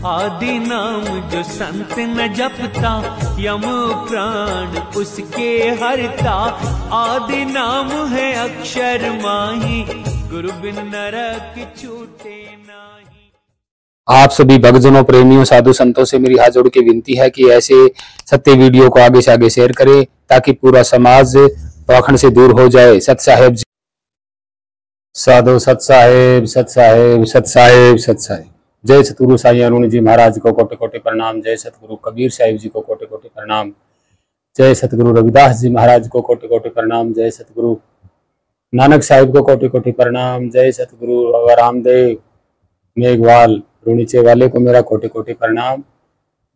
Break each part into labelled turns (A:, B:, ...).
A: आदि नाम जो संत न जपता, यम प्राण उसके हरता। आदि नाम है अक्षर माही, गुरु बिन नरक छूटे नाही।
B: आप सभी भक्तजनों, प्रेमियों, साधु संतों से मेरी हाथ जोड़ के विनती है कि ऐसे सत्य वीडियो को आगे से आगे शेयर करें ताकि पूरा समाज पाखंड से दूर हो जाए। सत साहेब जी, साधु सत साहेब, सत साहेब, सत साहेब, सत साहेब। जय सतगुरु साईं अरुण जी महाराज को कोटि कोटि प्रणाम। जय सतगुरु कबीर साहिब जी को कोटि कोटि प्रणाम। जय सतगुरु रविदास जी महाराज को कोटि कोटि प्रणाम। जय सतगुरु नानक साहिब को कोटि कोटि प्रणाम। जय सतगुरु रामदेव मेघवाल रुणीचे वाले को मेरा कोटि कोटि प्रणाम।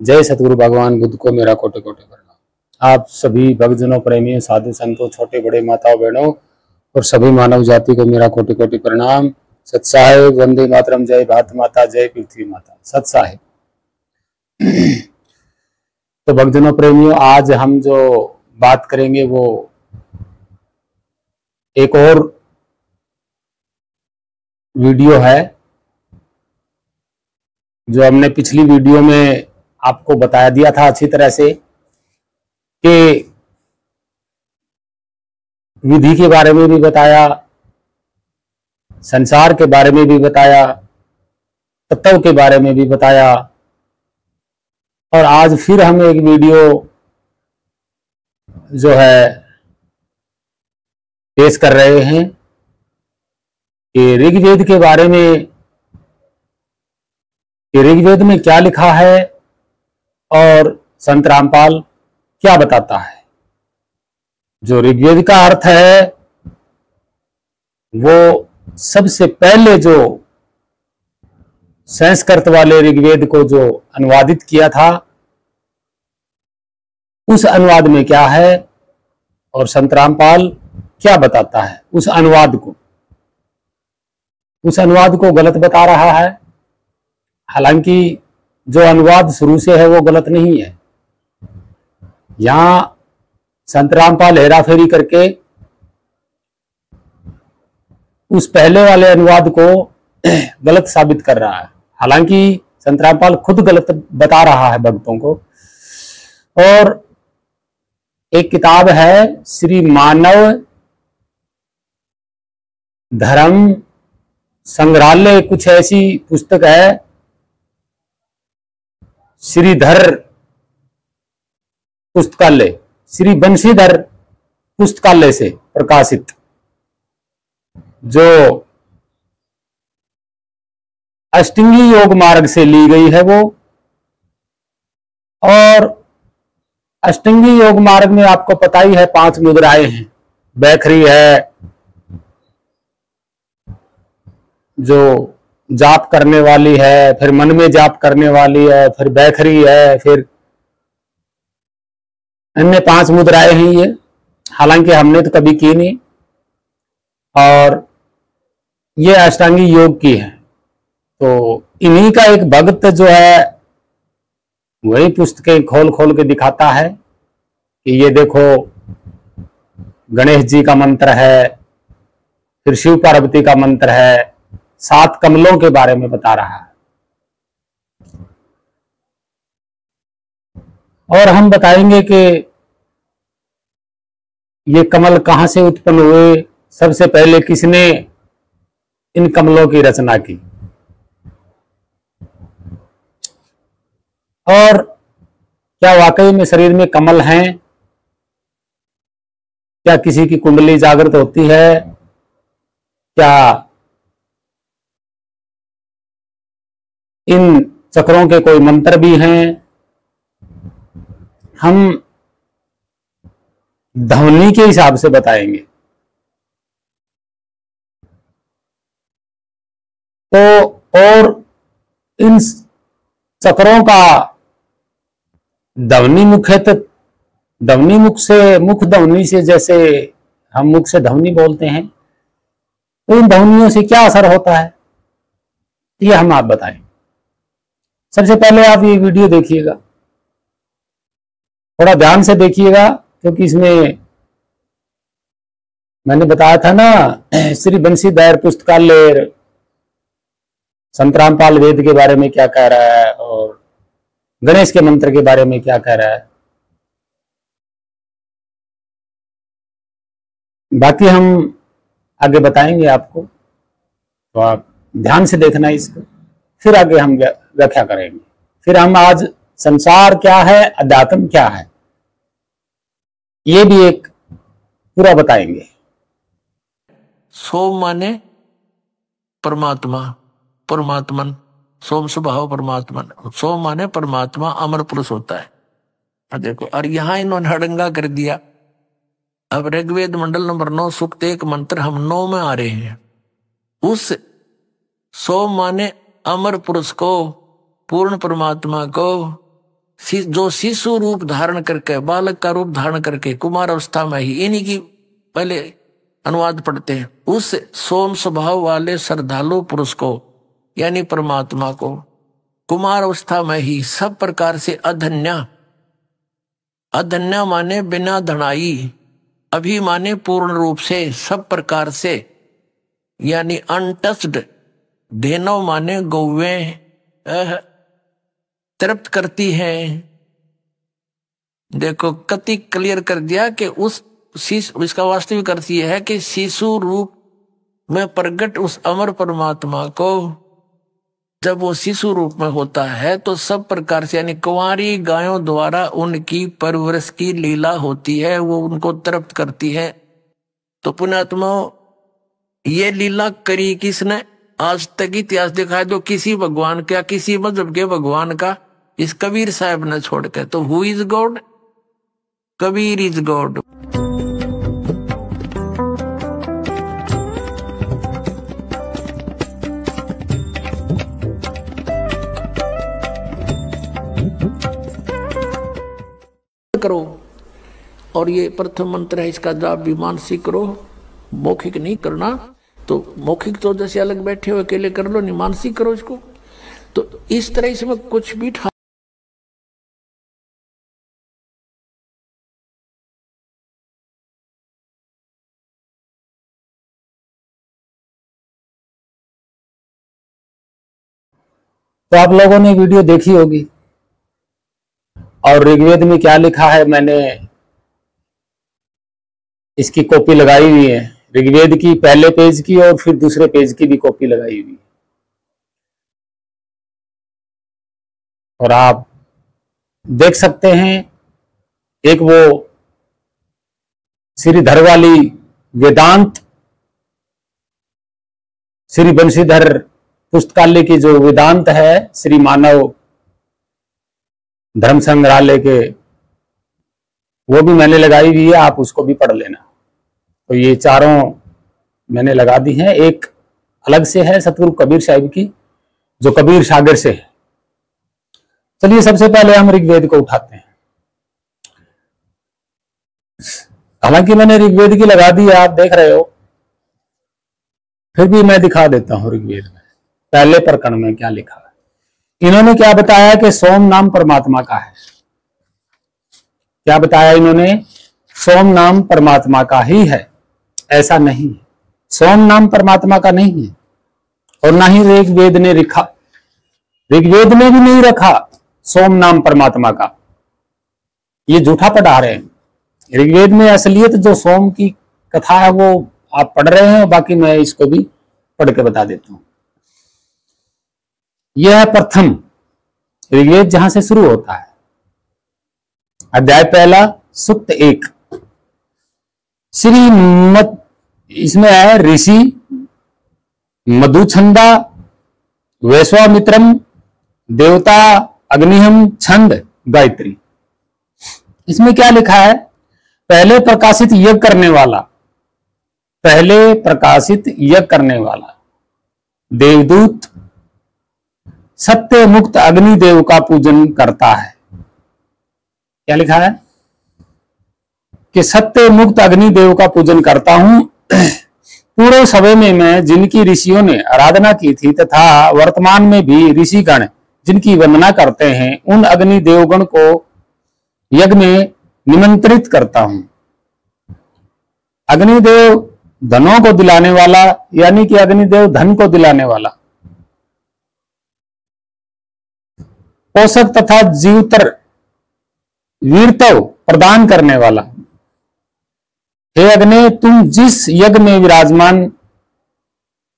B: जय सतगुरु भगवान बुद्ध को मेरा कोटि कोटि प्रणाम। आप सभी भक्तजनों, प्रेमियों, साधु संतों, छोटे बड़े, माताओं बहनों और सभी मानव जाति को मेरा कोटि कोटि प्रणाम। सत साहेब, वंदे मातरम, जय भारत माता, जय पृथ्वी माता, सत साहेब। तो भक्तजनों, प्रेमियों, आज हम जो बात करेंगे वो एक और वीडियो है जो हमने पिछली वीडियो में आपको बताया दिया था अच्छी तरह से कि विधि के बारे में भी बताया, संसार के बारे में भी बताया, तत्व के बारे में भी बताया। और आज फिर हम एक वीडियो जो है पेश कर रहे हैं कि ऋग्वेद के बारे में, कि ऋग्वेद में क्या लिखा है और संत रामपाल क्या बताता है। जो ऋग्वेद का अर्थ है वो सबसे पहले जो संस्कृत वाले ऋग्वेद को जो अनुवादित किया था, उस अनुवाद में क्या है और संत रामपाल क्या बताता है उस अनुवाद को। उस अनुवाद को गलत बता रहा है, हालांकि जो अनुवाद शुरू से है वो गलत नहीं है। यहां संत रामपाल हेराफेरी करके उस पहले वाले अनुवाद को गलत साबित कर रहा है, हालांकि संत रामपाल खुद गलत बता रहा है भक्तों को। और एक किताब है श्री मानव धर्म संग्रहालय, कुछ ऐसी पुस्तक है, श्रीधर पुस्तकालय, श्री बंशीधर पुस्तकालय से प्रकाशित, जो अष्टांगी योग मार्ग से ली गई है वो। और अष्टांगी योग मार्ग में आपको पता ही है 5 मुद्राएं हैं। बैखरी है जो जाप करने वाली है, फिर मन में जाप करने वाली है, फिर बैखरी है, फिर अन्य 5 मुद्राएं हैं ये। हालांकि हमने तो कभी की नहीं, और ये अष्टांगी योग की है। तो इन्हीं का एक भक्त जो है वही पुस्तकें खोल खोल के दिखाता है कि ये देखो गणेश जी का मंत्र है, फिर शिव पार्वती का मंत्र है, 7 कमलों के बारे में बता रहा है। और हम बताएंगे कि ये कमल कहां से उत्पन्न हुए, सबसे पहले किसने इन कमलों की रचना की, और क्या वाकई में शरीर में कमल हैं, क्या किसी की कुंडली जागृत होती है, क्या इन चक्रों के कोई मंत्र भी हैं। हम ध्वनि के हिसाब से बताएंगे। तो और इन चक्रों का ध्वनि मुख है, तो ध्वनि मुख से, मुख ध्वनि से, जैसे हम मुख से ध्वनि बोलते हैं, तो इन ध्वनियों से क्या असर होता है ये हम आप बताएं। सबसे पहले आप ये वीडियो देखिएगा, थोड़ा ध्यान से देखिएगा, क्योंकि इसमें मैंने बताया था ना श्री बंशीधर पुस्तकालय संत रामपाल वेद के बारे में क्या कह रहा है, और गणेश के मंत्र के बारे में क्या कह रहा है। बाकी हम आगे बताएंगे आपको, तो आप ध्यान से देखना इसको, फिर आगे हम व्याख्या करेंगे। फिर हम आज संसार क्या है, अध्यात्म क्या है, ये भी एक पूरा बताएंगे।
C: सोम माने परमात्मा, परमात्मन, सोम स्वभाव परमात्मन। सोम माने परमात्मा, अमर पुरुष होता है। अब देखो, और यहां इन्होंने हड़ंगा कर दिया। अब ऋग्वेद मंडल नंबर 9 सूक्त 1 मंत्र हम 9 में आ रहे हैं। उस सोम माने अमर पुरुष को, पूर्ण परमात्मा को, जो शिशु रूप धारण करके, बालक का रूप धारण करके कुमार अवस्था में ही, इन्हीं की पहले अनुवाद पढ़ते हैं। उस सोम स्वभाव वाले श्रद्धालु पुरुष को यानी परमात्मा को कुमार अवस्था में ही सब प्रकार से अधन्या, अधन्या माने बिना धनाई, अभी माने पूर्ण रूप से, सब प्रकार से, यानी अनटच्ड, धेनो माने गौवें, तृप्त करती है। देखो कति क्लियर कर दिया कि इसका वास्तविक अर्थ यह है कि शिशु रूप में प्रकट उस अमर परमात्मा को जब वो शिशु रूप में होता है तो सब प्रकार से, यानी कुंवारी गायों द्वारा उनकी परवरिश की लीला होती है, वो उनको तृप्त करती है। तो पुण्यात्मा, ये लीला करी किसने? आज तक इतिहास दिखाया जो किसी भगवान का, किसी मजहब के भगवान का, इस कबीर साहब ने छोड़ के। तो who is God? Kabir is God. करो, और ये प्रथम मंत्र है, इसका जाप भी मानसिक करो, मौखिक नहीं करना। तो मौखिक तो जैसे अलग बैठे हो अकेले कर लो, नहीं मानसिक करो इसको। तो इस तरह इसमें कुछ भी
B: तो आप लोगों ने वीडियो देखी होगी, और ऋग्वेद में क्या लिखा है मैंने इसकी कॉपी लगाई हुई है। ऋग्वेद की पहले पेज की और फिर दूसरे पेज की भी कॉपी लगाई हुई है, और आप देख सकते हैं। एक वो श्रीधर वाली वेदांत, श्री बंशीधर पुस्तकालय की जो वेदांत है, श्री मानव धर्म संग्रहालय के, वो भी मैंने लगाई हुई है, आप उसको भी पढ़ लेना। तो ये चारों मैंने लगा दी हैं। एक अलग से है सतगुरु कबीर साहिब की, जो कबीर सागर से है। चलिए सबसे पहले हम ऋग्वेद को उठाते हैं। हालांकि मैंने ऋग्वेद की लगा दी है, आप देख रहे हो, फिर भी मैं दिखा देता हूं ऋग्वेद में पहले प्रकरण में क्या लिखा है। इन्होंने क्या बताया कि सोम नाम परमात्मा का है। क्या बताया इन्होंने? सोम नाम परमात्मा का ही है, ऐसा नहीं है। सोम नाम परमात्मा का नहीं है, और ना ही ऋग्वेद ने लिखा, ऋग्वेद ने भी नहीं रखा सोम नाम परमात्मा का। ये झूठा पढ़ा रहे हैं। ऋग्वेद में असलियत जो सोम की कथा है वो आप पढ़ रहे हैं, बाकी मैं इसको भी पढ़ के बता देता हूं। यह है प्रथम ऋग्वेद, जहां से शुरू होता है। अध्याय पहला, सूक्त 1। श्रीमत, इसमें है ऋषि मधुछंदा, वैश्वामित्रम, देवता अग्निहम, छंद गायत्री। इसमें क्या लिखा है? पहले प्रकाशित यज्ञ करने वाला, पहले प्रकाशित यज्ञ करने वाला देवदूत सत्य मुक्त अग्निदेव का पूजन करता है। क्या लिखा है? कि सत्य मुक्त अग्निदेव का पूजन करता हूं। पूरे समय में मैं जिनकी ऋषियों ने आराधना की थी तथा वर्तमान में भी ऋषिगण जिनकी वंदना करते हैं, उन अग्निदेवगण को यज्ञ में निमंत्रित करता हूं। अग्निदेव धनों को दिलाने वाला, यानी कि अग्निदेव धन को दिलाने वाला, पोषक तथा जीवतर वीरत्व प्रदान करने वाला। हे अग्नि, तुम जिस यज्ञ में विराजमान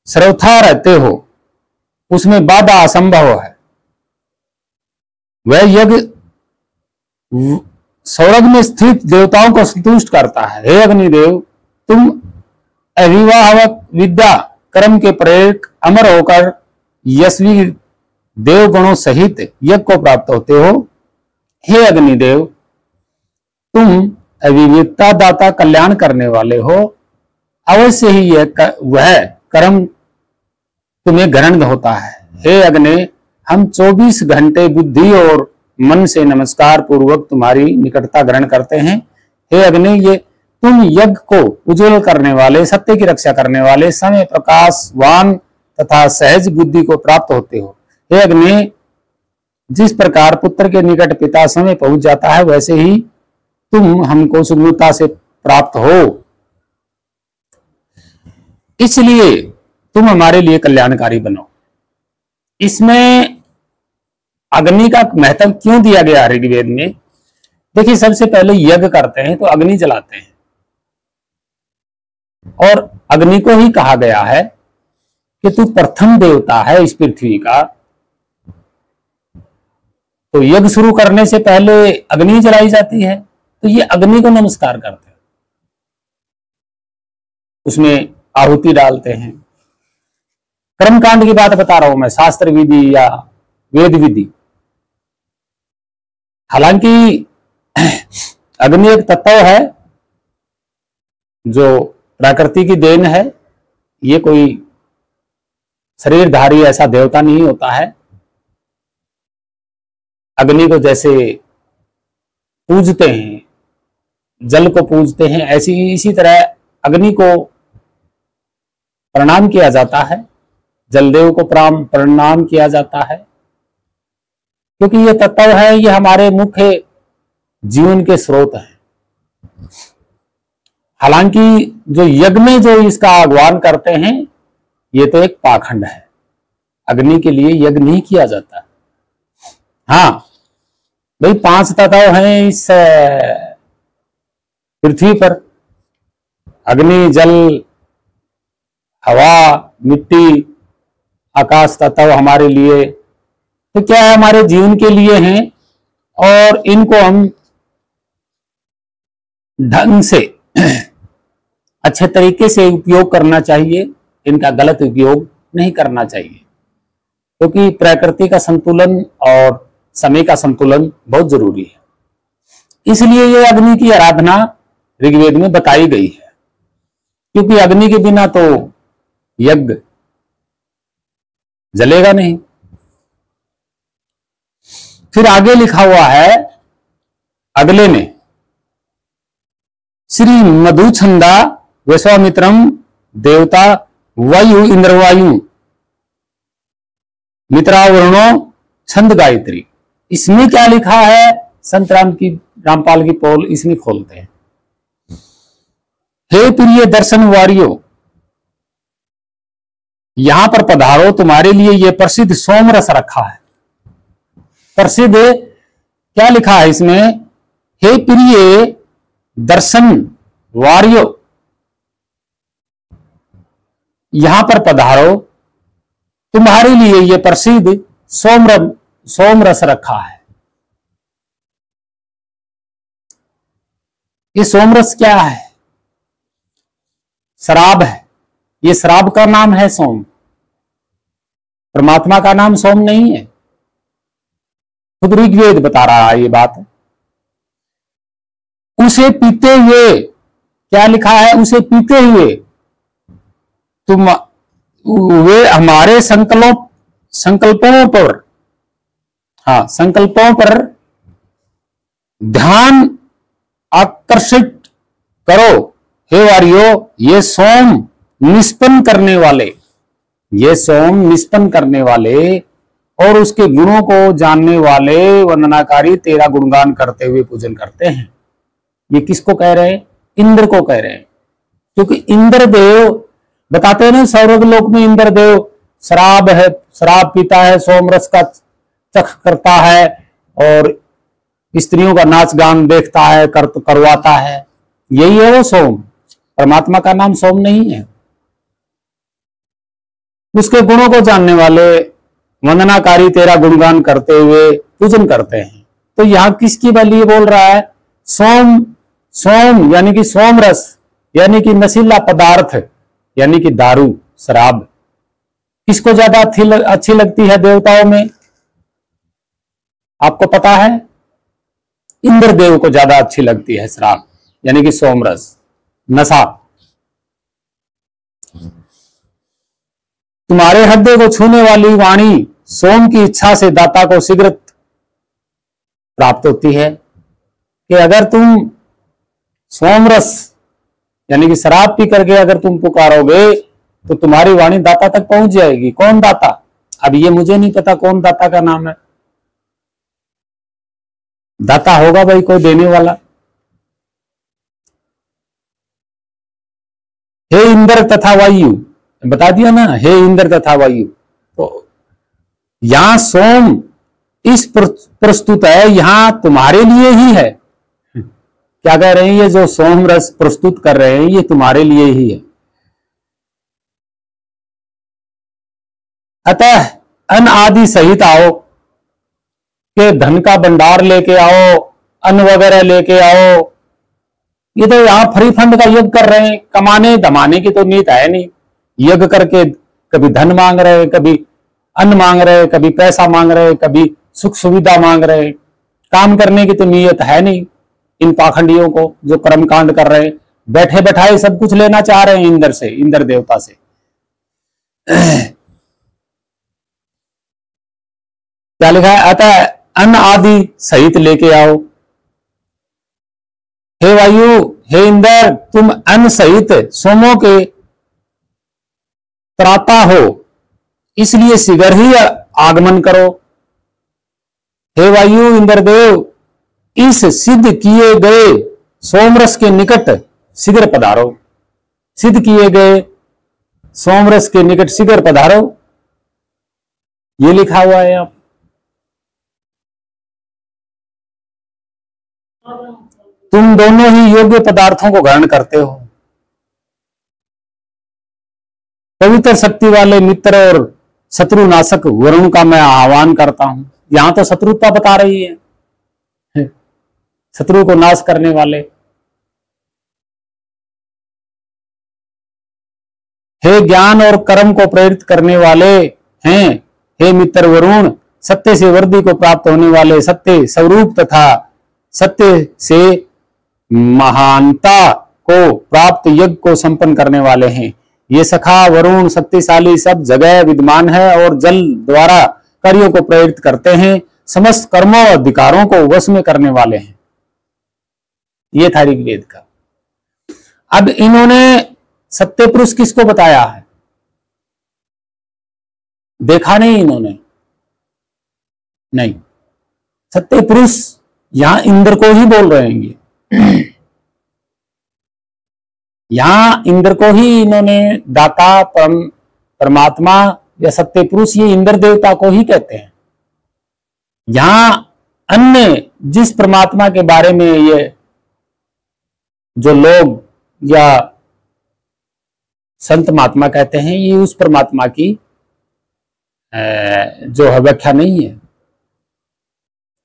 B: सर्वथा रहते हो उसमें बाधा असंभव है। वह यज्ञ स्वर्ग में स्थित देवताओं को संतुष्ट करता है। हे अग्निदेव, तुम अविवाहक विद्या कर्म के प्रेरक अमर होकर यशवी देवगणों सहित यज्ञ को प्राप्त होते हो। हे अग्निदेव, तुम अविवेकता दाता कल्याण करने वाले हो। अवश्य ही वह कर्म तुम्हें ग्रहण होता है। हे अग्नि, हम 24 घंटे बुद्धि और मन से नमस्कार पूर्वक तुम्हारी निकटता ग्रहण करते हैं। हे अग्नि, ये तुम यज्ञ को उज्जवल करने वाले, सत्य की रक्षा करने वाले, समय प्रकाशवान तथा सहज बुद्धि को प्राप्त होते हो। हे अग्नि, जिस प्रकार पुत्र के निकट पिता समय पहुंच जाता है, वैसे ही तुम हमको सुगमता से प्राप्त हो। इसलिए तुम हमारे लिए कल्याणकारी बनो। इसमें अग्नि का महत्व क्यों दिया गया ऋग्वेद में? देखिए, सबसे पहले यज्ञ करते हैं तो अग्नि जलाते हैं, और अग्नि को ही कहा गया है कि तू प्रथम देवता है इस पृथ्वी का। तो यज्ञ शुरू करने से पहले अग्नि जलाई जाती है, तो ये अग्नि को नमस्कार करते हैं, उसमें आहुति डालते हैं। कर्मकांड की बात बता रहा हूं मैं, शास्त्र विधि या वेद विधि। हालांकि अग्नि एक तत्व है जो प्रकृति की देन है, ये कोई शरीरधारी ऐसा देवता नहीं होता है। अग्नि को जैसे पूजते हैं, जल को पूजते हैं, इसी तरह अग्नि को प्रणाम किया जाता है, जलदेव को प्रणाम किया जाता है, क्योंकि ये तत्व है, ये हमारे मुख्य जीवन के स्रोत हैं। हालांकि जो यज्ञ में जो इसका आह्वान करते हैं, ये तो एक पाखंड है। अग्नि के लिए यज्ञ नहीं किया जाता। हाँ भाई, 5 तत्व हैं इस पृथ्वी पर, अग्नि, जल, हवा, मिट्टी, आकाश तत्व हमारे लिए तो क्या है, हमारे जीवन के लिए हैं, और इनको हम ढंग से अच्छे तरीके से उपयोग करना चाहिए, इनका गलत उपयोग नहीं करना चाहिए, क्योंकि प्रकृति का संतुलन और समय का संतुलन बहुत जरूरी है। इसलिए ये अग्नि की आराधना ऋग्वेद में बताई गई है, क्योंकि अग्नि के बिना तो यज्ञ जलेगा नहीं। फिर आगे लिखा हुआ है अगले में, श्री मधुछंदा विश्वामित्रम देवता वायु इंद्रवायु मित्रावरुणो छंद गायत्री। इसमें क्या लिखा है? संत रामपाल की पोल इसमें खोलते हैं। हे प्रिय दर्शन वारियो, यहां पर पधारो, तुम्हारे लिए यह प्रसिद्ध सोमरस रखा है। प्रसिद्ध क्या लिखा है इसमें? हे प्रिय दर्शन वारियो, यहां पर पधारो, तुम्हारे लिए यह प्रसिद्ध सोमरस रखा है। ये सोमरस क्या है? शराब है। ये शराब का नाम है सोम, परमात्मा का नाम सोम नहीं है। खुद ऋग्वेद बता रहा है ये बात। उसे पीते हुए, क्या लिखा है? उसे पीते हुए तुम वे हमारे संकल्पों पर, हाँ, संकल्पों पर ध्यान आकर्षित करो। हे वारियो, ये सोम निष्पन्न करने वाले, ये सोम निष्पन्न करने वाले और उसके गुणों को जानने वाले वंदनाकारी तेरा गुणगान करते हुए पूजन करते हैं। ये किसको कह रहे हैं? इंद्र को कह रहे हैं, क्योंकि इंद्रदेव बताते हैं ना, स्वर्ग लोक में इंद्रदेव शराब है, शराब पीता है, सोमरस का चख करता है और स्त्रियों का नाच गान देखता है, करवाता है, यही है वो सोम। परमात्मा का नाम सोम नहीं है। उसके गुणों को जानने वाले वंदनाकारी तेरा गुणगान करते हुए पूजन करते हैं। तो यहां किसकी बलि बोल रहा है? सोम। सोम यानी कि सोम रस, यानी कि नशीला पदार्थ, यानी कि दारू, शराब किसको ज्यादा अच्छी लगती है देवताओं में? आपको पता है? इंद्रदेव को ज्यादा अच्छी लगती है शराब, यानी कि सोमरस, नशा। तुम्हारे हृदय को छूने वाली वाणी सोम की इच्छा से दाता को शीघ्र प्राप्त होती है कि अगर तुम सोमरस यानी कि शराब पी करके अगर तुम पुकारोगे तो तुम्हारी वाणी दाता तक पहुंच जाएगी। कौन दाता? अब ये मुझे नहीं पता कौन दाता का नाम है। दाता होगा भाई कोई देने वाला। हे इंद्र तथा वायु, बता दिया ना, हे इंद्र तथा वायु। तो यहां सोम इस प्रस्तुत है, यहां तुम्हारे लिए ही है। क्या कह रहे हैं? ये जो सोम रस प्रस्तुत कर रहे हैं ये तुम्हारे लिए ही है। अतः अन्न आदि सहित आओ, के धन का भंडार लेके आओ, अन्न वगैरह लेके आओ। ये तो यहां फ्री फंड का यज्ञ कर रहे हैं, कमाने धमाने की तो नीयत है नहीं। यज्ञ करके कभी धन मांग रहे, कभी अन्न मांग रहे, कभी पैसा मांग रहे, कभी सुख सुविधा मांग रहे। काम करने की तो नीयत है नहीं इन पाखंडियों को जो कर्मकांड कर रहे हैं। बैठे बैठाए सब कुछ लेना चाह रहे हैं इंद्र से, इंद्र देवता से। क्या लिखा है? अतः अन्न आदि सहित लेके आओ। हे वायु, हे इंद्र, तुम अन्न सहित सोमों के त्राता हो, इसलिए शीघ्र ही आगमन करो। हे वायु इंद्रदेव, इस सिद्ध किए गए सोमरस के निकट शीघ्र पधारो। सिद्ध किए गए सोमरस के निकट शीघ्र पधारो, ये लिखा हुआ है। आप तुम दोनों ही योग्य पदार्थों को ग्रहण करते हो। पवित्र शक्ति वाले मित्र और शत्रु नाशक वरुण का मैं आह्वान करता हूं। यहां तो शत्रुता बता रही है, शत्रु को नाश करने वाले। हे ज्ञान और कर्म को प्रेरित करने वाले हैं, हे मित्र वरुण, सत्य से वृद्धि को प्राप्त होने वाले, सत्य स्वरूप तथा सत्य से महानता को प्राप्त यज्ञ को संपन्न करने वाले हैं। ये सखा वरुण शक्तिशाली सब जगह विद्यमान है और जल द्वारा कार्यों को प्रेरित करते हैं, समस्त कर्मों और अधिकारों को वश में करने वाले हैं। ये था ऋग्वेद का। अब इन्होंने सत्य पुरुष किसको बताया है? देखा नहीं इन्होंने, नहीं। सत्य पुरुष यहां इंद्र को ही बोल रहे हैं। यहां इंद्र को ही इन्होंने दाता, परमात्मा या सत्य पुरुष, ये इंद्र देवता को ही कहते हैं। यहां अन्य जिस परमात्मा के बारे में ये जो लोग या संत महात्मा कहते हैं, ये उस परमात्मा की जो है व्याख्या नहीं है।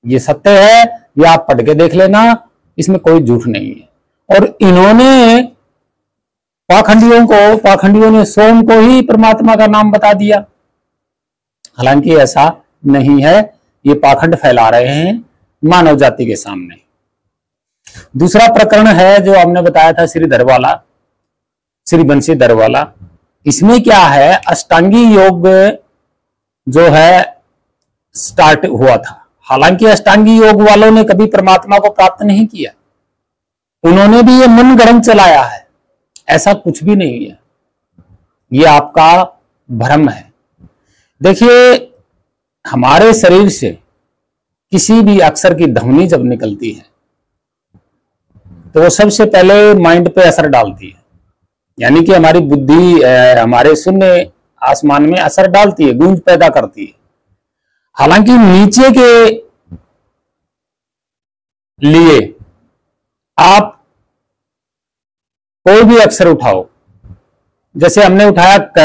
B: ये सत्य है, ये आप पढ़ के देख लेना, इसमें कोई झूठ नहीं है। और इन्होंने पाखंडियों ने सोम को ही परमात्मा का नाम बता दिया, हालांकि ऐसा नहीं है। ये पाखंड फैला रहे हैं मानव जाति के सामने। दूसरा प्रकरण है जो हमने बताया था, श्रीधर वाला, श्री बंशीधर वाला। इसमें क्या है? अष्टांगी योग जो है स्टार्ट हुआ था। हालांकि अष्टांगी योग वालों ने कभी परमात्मा को प्राप्त नहीं किया, उन्होंने भी ये मन गढ़ंत चलाया है। ऐसा कुछ भी नहीं है, ये आपका भ्रम है। देखिए, हमारे शरीर से किसी भी अक्षर की ध्वनि जब निकलती है तो वो सबसे पहले माइंड पे असर डालती है, यानी कि हमारी बुद्धि हमारे शून्य आसमान में असर डालती है, गूंज पैदा करती है। हालांकि नीचे के लिए आप कोई भी अक्षर उठाओ, जैसे हमने उठाया क,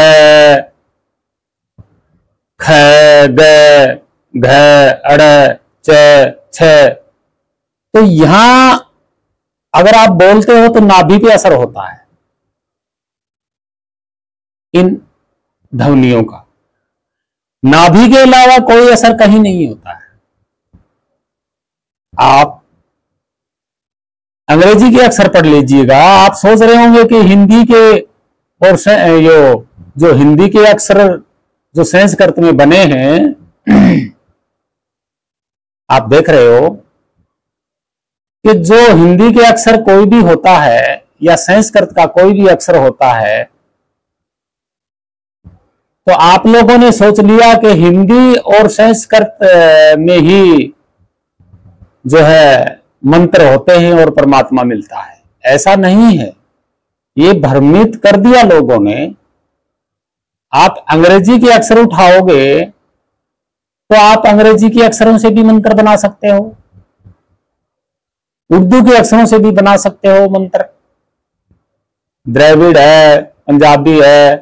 B: ख, ग, घ, अड़, च, छ, तो यहां अगर आप बोलते हो तो नाभि पे असर होता है इन ध्वनियों का। नाभि के अलावा कोई असर कहीं नहीं होता है। आप अंग्रेजी के अक्षर पढ़ लीजिएगा, आप सोच रहे होंगे कि हिंदी के और जो हिंदी के अक्षर जो संस्कृत में बने हैं, आप देख रहे हो कि जो हिंदी के अक्षर कोई भी होता है या संस्कृत का कोई भी अक्षर होता है, तो आप लोगों ने सोच लिया कि हिंदी और संस्कृत में ही जो है मंत्र होते हैं और परमात्मा मिलता है। ऐसा नहीं है, ये भ्रमित कर दिया लोगों ने। आप अंग्रेजी के अक्षर उठाओगे तो आप अंग्रेजी के अक्षरों से भी मंत्र बना सकते हो, उर्दू के अक्षरों से भी बना सकते हो मंत्र। द्रविड़ है, पंजाबी है,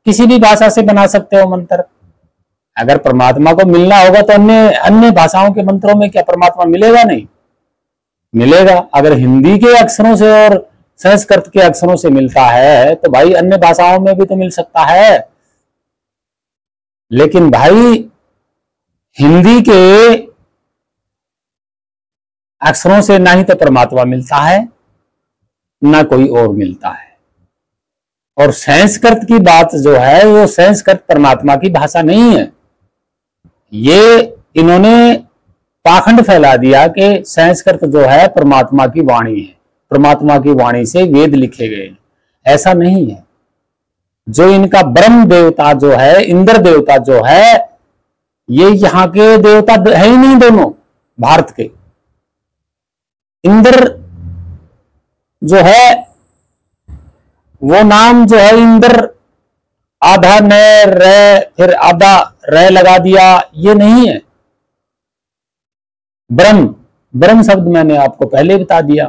B: किसी भी भाषा से बना सकते हो मंत्र। अगर परमात्मा को मिलना होगा तो अन्य भाषाओं के मंत्रों में क्या परमात्मा मिलेगा? नहीं मिलेगा। अगर हिंदी के अक्षरों से और संस्कृत के अक्षरों से मिलता है तो भाई अन्य भाषाओं में भी तो मिल सकता है। लेकिन भाई हिंदी के अक्षरों से ना ही तो परमात्मा मिलता है, ना कोई और मिलता है। और संस्कृत की बात जो है वो संस्कृत परमात्मा की भाषा नहीं है। ये इन्होंने पाखंड फैला दिया कि संस्कृत जो है परमात्मा की वाणी है, परमात्मा की वाणी से वेद लिखे गए। ऐसा नहीं है। जो इनका ब्रह्म देवता जो है, इंद्र देवता जो है, ये यहाँ के देवता है ही नहीं दोनों भारत के। इंद्र जो है वो नाम जो है इंद्र, आधा न रे फिर आधा रे लगा दिया, ये नहीं है। ब्रह्म, ब्रह्म शब्द मैंने आपको पहले बता दिया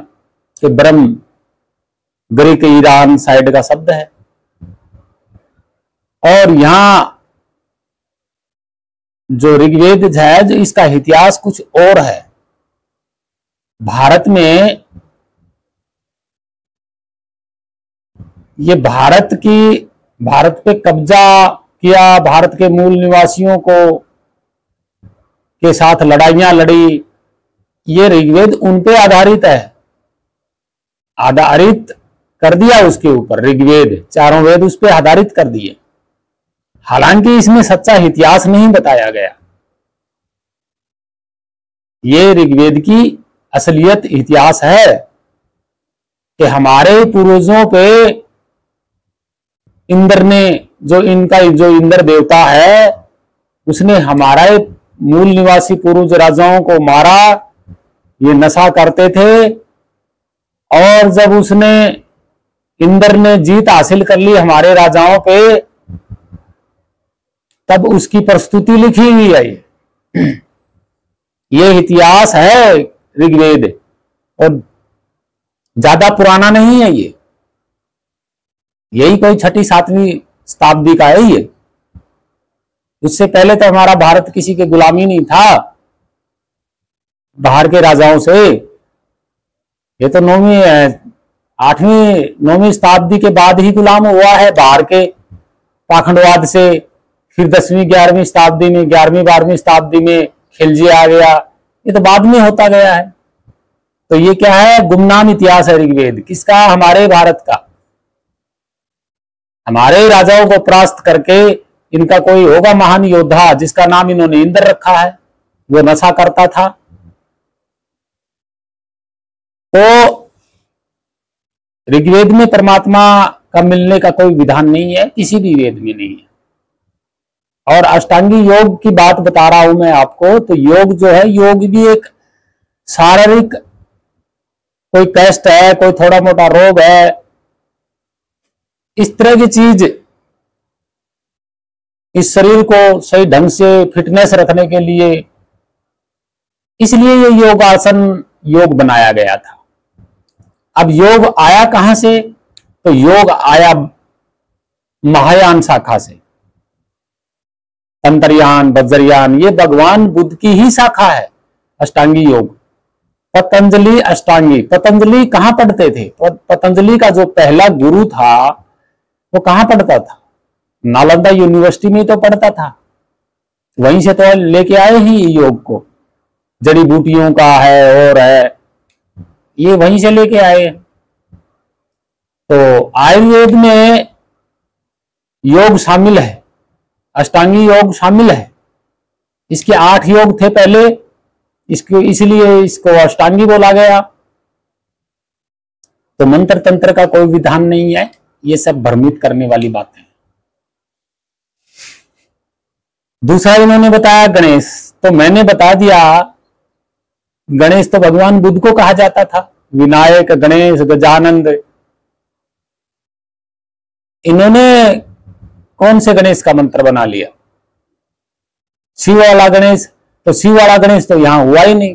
B: कि ब्रह्म ग्रीक ईरान साइड का शब्द है। और यहां जो ऋग्वेद है, जो इसका इतिहास कुछ और है। भारत में ये भारत पे कब्जा किया, भारत के मूल निवासियों को के साथ लड़ाइयां लड़ी, ये ऋग्वेद उन पे आधारित है। आधारित कर दिया उसके ऊपर ऋग्वेद, चारों वेद उस पे आधारित कर दिए। हालांकि इसमें सच्चा इतिहास नहीं बताया गया। ये ऋग्वेद की असलियत इतिहास है कि हमारे पूर्वजों पे इंद्र ने, जो इंद्र देवता है, उसने हमारे मूल निवासी पूर्वज राजाओं को मारा। ये नशा करते थे और जब इंद्र ने जीत हासिल कर ली हमारे राजाओं पे, तब उसकी प्रस्तुति लिखी हुई है। ये इतिहास है ऋग्वेद, और ज्यादा पुराना नहीं है। ये यही कोई 6ठी-7वीं शताब्दी का है। ये उससे पहले तो हमारा भारत किसी के गुलामी नहीं था बाहर के राजाओं से। ये तो 9वीं शताब्दी के बाद ही गुलाम हुआ है बाहर के पाखंडवाद से। फिर 10वीं 11वीं शताब्दी में, 11वीं 12वीं शताब्दी में खिलजी आ गया। ये तो बाद में होता गया है। तो ये क्या है? गुमनाम इतिहास है ऋग्वेद। किसका? हमारे भारत का। हमारे राजाओं को परास्त करके इनका कोई होगा महान योद्धा, जिसका नाम इन्होंने इंद्र रखा है। वो नशा करता था। तो ऋग्वेद में परमात्मा का मिलने का कोई विधान नहीं है, किसी भी वेद में नहीं है। और अष्टांगी योग की बात बता रहा हूं मैं आपको। तो योग जो है, योग भी एक शारीरिक कोई कष्ट है, कोई थोड़ा मोटा रोग है, इस तरह की चीज इस शरीर को सही ढंग से फिटनेस रखने के लिए, इसलिए ये योगासन योग बनाया गया था। अब योग आया कहां से? तो योग आया महायान शाखा से। तंत्रयान, वज्रयान, ये भगवान बुद्ध की ही शाखा है, अष्टांगी योग। पतंजलि अष्टांगी, पतंजलि कहां पढ़ते थे? पतंजलि का जो पहला गुरु था वो कहां पढ़ता था? नालंदा यूनिवर्सिटी में तो पढ़ता था, वहीं से तो लेके आए ही योग को। जड़ी बूटियों का है और है, ये वहीं से लेके आए। तो आयुर्वेद में योग शामिल है, अष्टांगी योग शामिल है। इसके 8 योग थे पहले, इसलिए इसको अष्टांगी बोला गया। तो मंत्र तंत्र का कोई विधान नहीं है, ये सब भ्रमित करने वाली बातें हैं। दूसरा इन्होंने बताया गणेश, तो मैंने बता दिया गणेश तो भगवान बुद्ध को कहा जाता था, विनायक, गणेश, गजानंद। इन्होंने कौन से गणेश का मंत्र बना लिया? शिव वाला गणेश। तो शिव वाला गणेश तो यहां हुआ ही नहीं,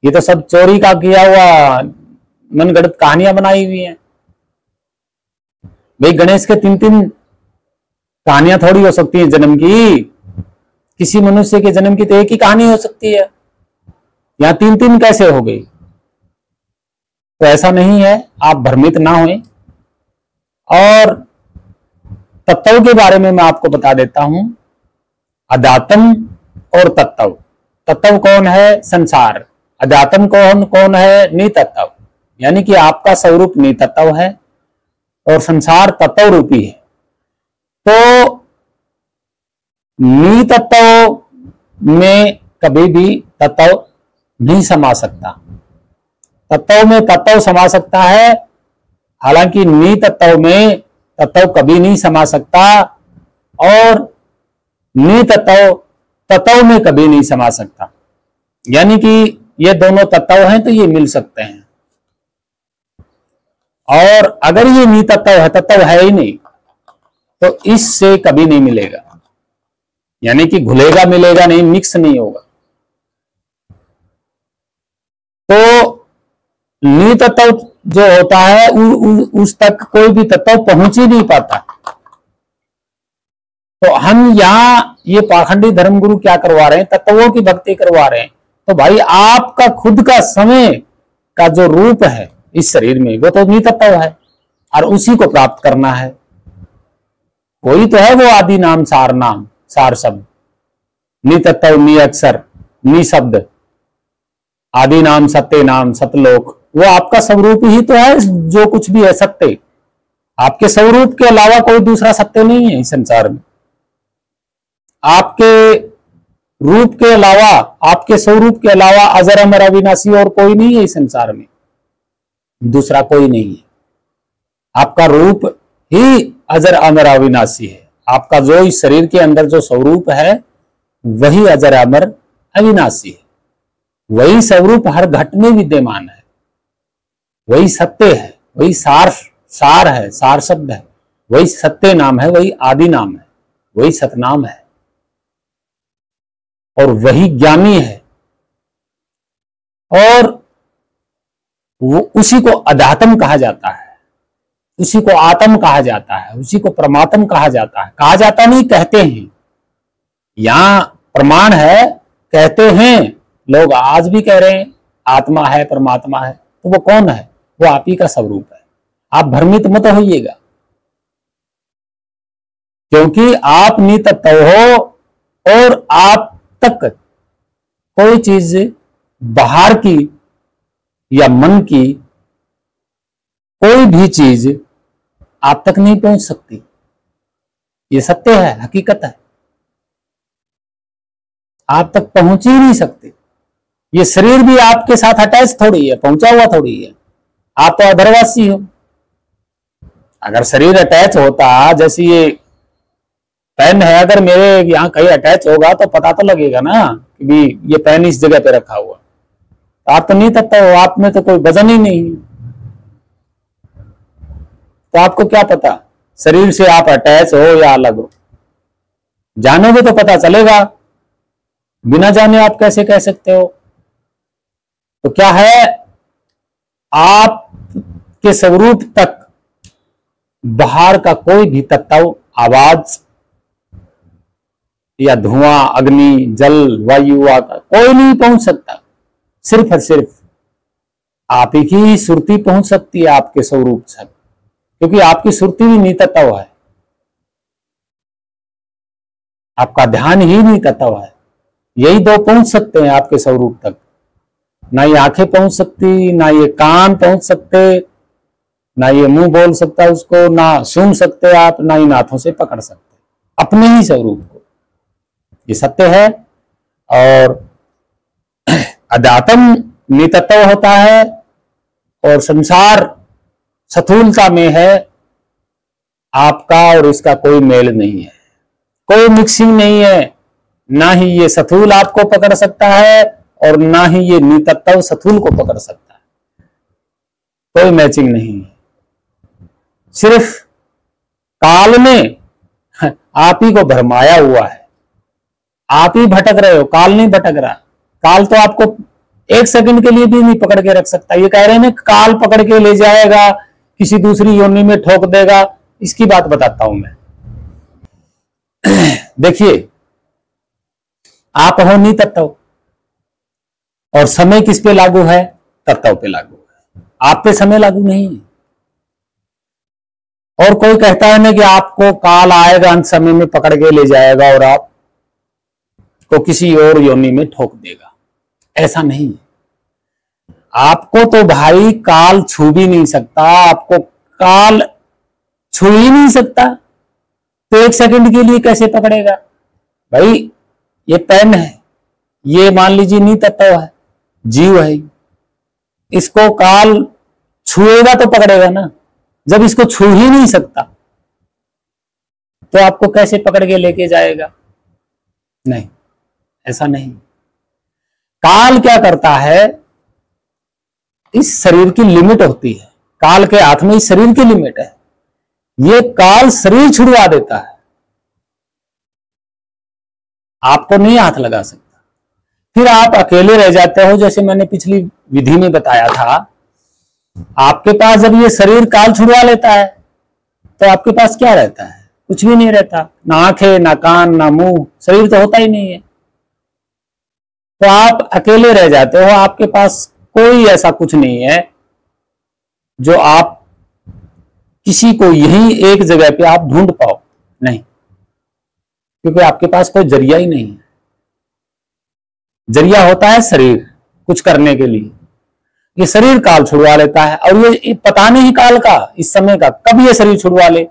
B: ये तो सब चोरी का किया हुआ मनगढ़ंत कहानियां बनाई हुई हैं। भाई गणेश के 3-3 कहानियां थोड़ी हो सकती हैं जन्म की, किसी मनुष्य के जन्म की तो एक ही कहानी हो सकती है, यहां 3-3 कैसे हो गई? तो ऐसा नहीं है, आप भ्रमित ना हों। और तत्व के बारे में मैं आपको बता देता हूं, अध्यात्म और तत्व। तत्व कौन है? संसार। अध्यात्म कौन है? नितत्व, यानी कि आपका स्वरूप नितत्व है और संसार तत्व रूपी है। तो नितत्व में कभी भी तत्व नहीं समा सकता, तत्व में तत्व समा सकता है, हालांकि नितत्व में तत्व कभी नहीं समा सकता और नितत्व तत्व में कभी नहीं समा सकता। यानी कि ये दोनों तत्व हैं तो ये मिल सकते हैं, और अगर ये नितत्व है, तत्व है ही नहीं, तो इससे कभी नहीं मिलेगा, यानी कि घुलेगा मिलेगा नहीं, मिक्स नहीं होगा। तो नितत्व जो होता है उस तक कोई भी तत्व पहुंच ही नहीं पाता। तो हम यहां ये पाखंडी धर्मगुरु क्या करवा रहे हैं? तत्वों की भक्ति करवा रहे हैं। तो भाई आपका खुद का समय का जो रूप है इस शरीर में वो तो नितत्व है, और उसी को प्राप्त करना है। वही तो है वो आदि नाम, सार नाम, सार शब्द, नितत्व, नि अक्षर, नि शब्द, आदि नाम, सत्य नाम, सतलोक, वो आपका स्वरूप ही तो है। जो कुछ भी है सत्य, आपके स्वरूप के अलावा कोई दूसरा सत्य नहीं है इस संसार में। आपके रूप के अलावा, आपके स्वरूप के अलावा अजर अमर अविनाशी और कोई नहीं है इस संसार में, दूसरा कोई नहीं है। आपका रूप ही अजर अमर अविनाशी है। आपका जो इस शरीर के अंदर जो स्वरूप है वही अजर अमर अविनाशी है, वही स्वरूप हर घट में विद्यमान है, वही सत्य है, वही सार है, सार शब्द है, वही सत्य नाम है, वही आदि नाम है, वही सतनाम है, और वही ज्ञानी है। और वो उसी को अध्यात्म कहा जाता है, उसी को आत्म कहा जाता है, उसी को परमात्म कहा जाता है। कहा जाता नहीं, कहते हैं। यहां प्रमाण है, कहते हैं, लोग आज भी कह रहे हैं आत्मा है, परमात्मा है। तो वो कौन है? वो आप ही का स्वरूप है। आप भ्रमित मत होइएगा, क्योंकि आप नितत्व हो और आप तक कोई चीज बाहर की या मन की कोई भी चीज आप तक नहीं पहुंच सकती। ये सत्य है, हकीकत है। आप तक पहुंच ही नहीं सकते। ये शरीर भी आपके साथ अटैच थोड़ी है, पहुंचा हुआ थोड़ी है। आप तो अधरवासी हो। अगर शरीर अटैच होता, जैसे ये पेन है, अगर मेरे यहाँ कहीं अटैच होगा तो पता तो लगेगा ना कि भी ये पेन इस जगह पे रखा हुआ। तो आप तो नहीं तत्व हो, आप में तो कोई वजन ही नहीं है, तो आपको क्या पता शरीर से आप अटैच हो या अलग हो। जानोगे तो पता चलेगा, बिना जाने आप कैसे कह सकते हो। तो क्या है, आप के स्वरूप तक बाहर का कोई भी तत्व, आवाज या धुआं, अग्नि, जल, वायु, आकाश, कोई नहीं पहुंच सकता। सिर्फ और सिर्फ आप ही की सुरती पहुंच सकती है आपके स्वरूप तक, क्योंकि आपकी सुरती भी नितत्व है, आपका ध्यान ही नितत्व है। यही दो पहुंच सकते हैं आपके स्वरूप तक। ना ये आंखें पहुंच सकती, ना ये कान पहुंच सकते, ना ये मुंह बोल सकता उसको, ना सूंघ सकते आप, ना इन हाथों से पकड़ सकते अपने ही स्वरूप को। ये सत्य है। और अध्यात्म नितत्व होता है और संसार स्थूलता में है। आपका और इसका कोई मेल नहीं है, कोई मिक्सिंग नहीं है। ना ही ये स्थूल आपको पकड़ सकता है और ना ही ये नितत्व स्थूल को पकड़ सकता है। कोई मैचिंग नहीं है। सिर्फ काल ने आप ही को भरमाया हुआ है। आप ही भटक रहे हो, काल नहीं भटक रहा। काल तो आपको एक सेकंड के लिए भी नहीं पकड़ के रख सकता। ये कह रहे हैं ना, काल पकड़ के ले जाएगा, किसी दूसरी योनि में ठोक देगा। इसकी बात बताता हूं मैं। देखिए, आप हो नितत्व और समय किस पे लागू है? तत्व पे लागू है। आप पे समय लागू नहीं है। और कोई कहता है ना कि आपको काल आएगा, अंत समय में पकड़ के ले जाएगा और आप को किसी और योनि में ठोक देगा। ऐसा नहीं है। आपको तो भाई काल छू भी नहीं सकता। आपको काल छू ही नहीं सकता, तो एक सेकंड के लिए कैसे पकड़ेगा? भाई ये पेन है, ये मान लीजिए नितत्व है, जीव है, इसको काल छुएगा तो पकड़ेगा ना। जब इसको छू ही नहीं सकता तो आपको कैसे पकड़ के लेके जाएगा? नहीं, ऐसा नहीं। काल क्या करता है, इस शरीर की लिमिट होती है। काल के हाथ में इस शरीर की लिमिट है। ये काल शरीर छुड़वा देता है, आपको नहीं हाथ लगा सकता। फिर आप अकेले रह जाते हो। जैसे मैंने पिछली विधि में बताया था, आपके पास जब ये शरीर काल छुड़वा लेता है तो आपके पास क्या रहता है? कुछ भी नहीं रहता। ना आंखें, ना कान, ना मुंह, शरीर तो होता ही नहीं है। तो आप अकेले रह जाते हो। आपके पास कोई ऐसा कुछ नहीं है जो आप किसी को यही एक जगह पे आप ढूंढ पाओ। नहीं, क्योंकि आपके पास कोई जरिया ही नहीं है। जरिया होता है शरीर कुछ करने के लिए। ये शरीर काल छुड़वा लेता है। और ये पता नहीं काल का, इस समय का, कब ये शरीर छुड़वा ले।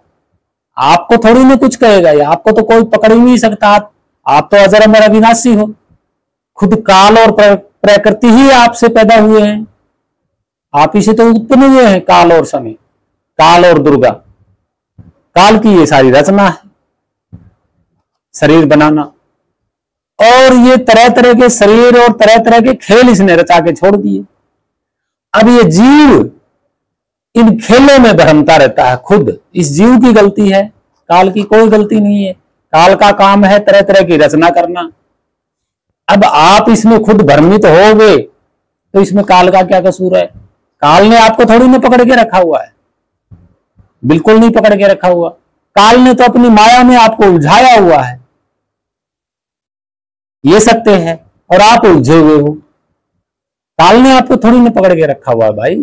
B: आपको थोड़ी ना कुछ कहेगा, या आपको तो कोई पकड़ ही नहीं सकता। आप तो अजर अमर अविनाशी हो। खुद काल और प्रकृति ही आपसे पैदा हुए हैं। आप ही से तो उत्पन्न हुए हैं, काल और समय, काल और दुर्गा। काल की ये सारी रचना है, शरीर बनाना। और ये तरह तरह के शरीर और तरह तरह के खेल इसने रचा के छोड़ दिए। अब ये जीव इन खेलों में भ्रमता रहता है। खुद इस जीव की गलती है, काल की कोई गलती नहीं है। काल का काम है तरह तरह की रचना करना। अब आप इसमें खुद भ्रमित हो गए तो इसमें काल का क्या कसूर है? काल ने आपको थोड़ी ना पकड़ के रखा हुआ है, बिल्कुल नहीं पकड़ के रखा हुआ। काल ने तो अपनी माया में आपको उलझाया हुआ है, ये सत्य है। और आप उलझे हुए हो। काल ने आपको थोड़ी ना पकड़ के रखा हुआ है भाई।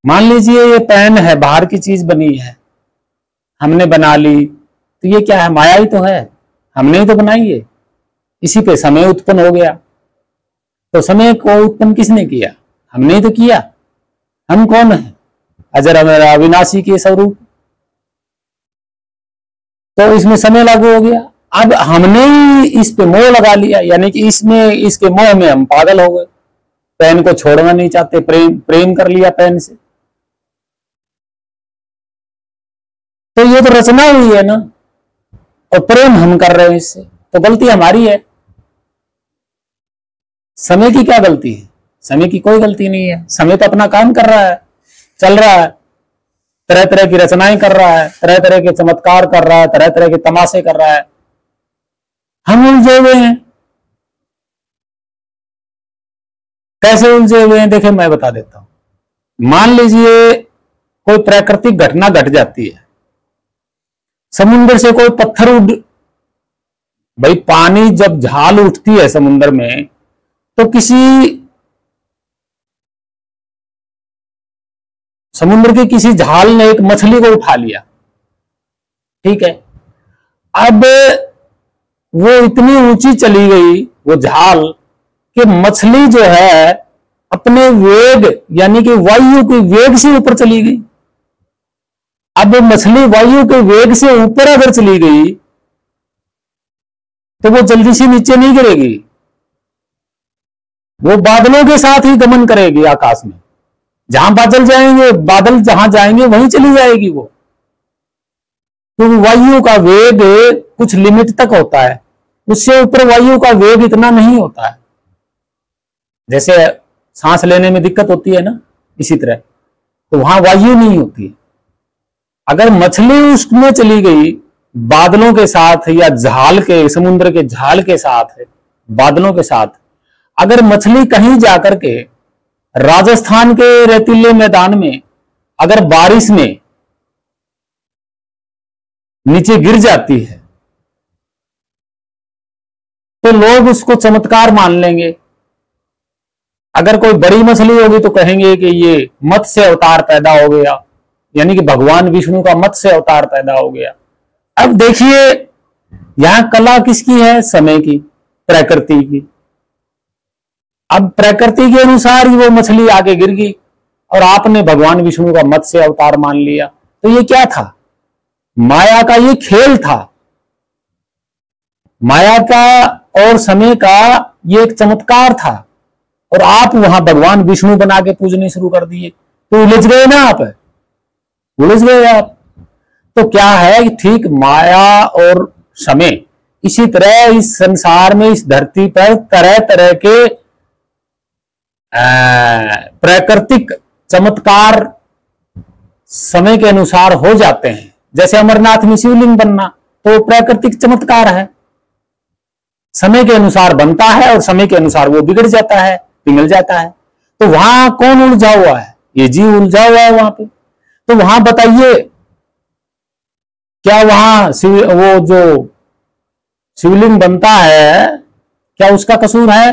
B: मान लीजिए ये पेन है, बाहर की चीज बनी है, हमने बना ली, तो ये क्या है? माया ही तो है, हमने ही तो बनाई है। इसी पे समय उत्पन्न हो गया। तो समय को उत्पन्न किसने किया? हमने ही तो किया। हम कौन है? अजर अमर अविनाशी के स्वरूप। तो इसमें समय लागू हो गया। अब हमने ही इस पे मोह लगा लिया, यानी कि इसमें, इसके मोह में हम पागल हो गए। पेन को छोड़ना नहीं चाहते, प्रेम कर लिया पेन से। तो ये तो रचना हुई है ना, और प्रेम हम कर रहे हैं इससे, तो गलती हमारी है। समय की क्या गलती है? समय की कोई गलती नहीं है। समय तो अपना काम कर रहा है, चल रहा है। तरह तरह की रचनाएं कर रहा है, तरह तरह के चमत्कार कर रहा है, तरह तरह के तमाशे कर रहा है। हम उलझे हुए हैं। कैसे उलझे हुए हैं? देखिए मैं बता देता हूं। मान लीजिए कोई प्राकृतिक घटना घट जाती है, समुद्र से कोई पत्थर उड़, भाई पानी जब झाल उठती है समुद्र में तो समुद्र की किसी झाल ने एक मछली को उठा लिया, ठीक है। अब वो इतनी ऊंची चली गई वो झाल कि मछली जो है अपने वेग यानी कि वायु के वेग से ऊपर चली गई। अब मछली वायु के वेग से ऊपर अगर चली गई तो वो जल्दी से नीचे नहीं गिरेगी, वो बादलों के साथ ही गमन करेगी आकाश में। जहां बादल जहां जाएंगे वहीं चली जाएगी वो, क्योंकि वायु का वेग कुछ लिमिट तक होता है, उससे ऊपर वायु का वेग इतना नहीं होता है। जैसे सांस लेने में दिक्कत होती है ना, इसी तरह तो वहां वायु नहीं होती है। अगर मछली उसमें चली गई बादलों के साथ या झाल के, समुद्र के झाल के साथ, बादलों के साथ, अगर मछली कहीं जाकर के राजस्थान के रेतीले मैदान में अगर बारिश में नीचे गिर जाती है तो लोग उसको चमत्कार मान लेंगे। अगर कोई बड़ी मछली होगी तो कहेंगे कि ये मत्स्य अवतार पैदा हो गया, यानी कि भगवान विष्णु का मत्स्य अवतार पैदा हो गया। अब देखिए यहां कला किसकी है? समय की, प्रकृति की। अब प्रकृति के अनुसार ही वो मछली आगे गिर गई और आपने भगवान विष्णु का मत्स्य अवतार मान लिया। तो ये क्या था? माया का ये खेल था। माया का और समय का ये एक चमत्कार था और आप वहां भगवान विष्णु बना के पूजने शुरू कर दिए तो उलझ गए ना आप, उलझ गए आप। तो क्या है कि ठीक माया और समय, इसी तरह इस संसार में, इस धरती पर तरह तरह के प्राकृतिक चमत्कार समय के अनुसार हो जाते हैं। जैसे अमरनाथ में शिवलिंग बनना तो प्राकृतिक चमत्कार है, समय के अनुसार बनता है और समय के अनुसार वो बिगड़ जाता है, पिघल जाता है। तो वहां कौन उलझा हुआ है? ये जीव उलझा हुआ है वहां पे। तो वहां बताइए क्या वहां वो जो शिवलिंग बनता है क्या उसका कसूर है?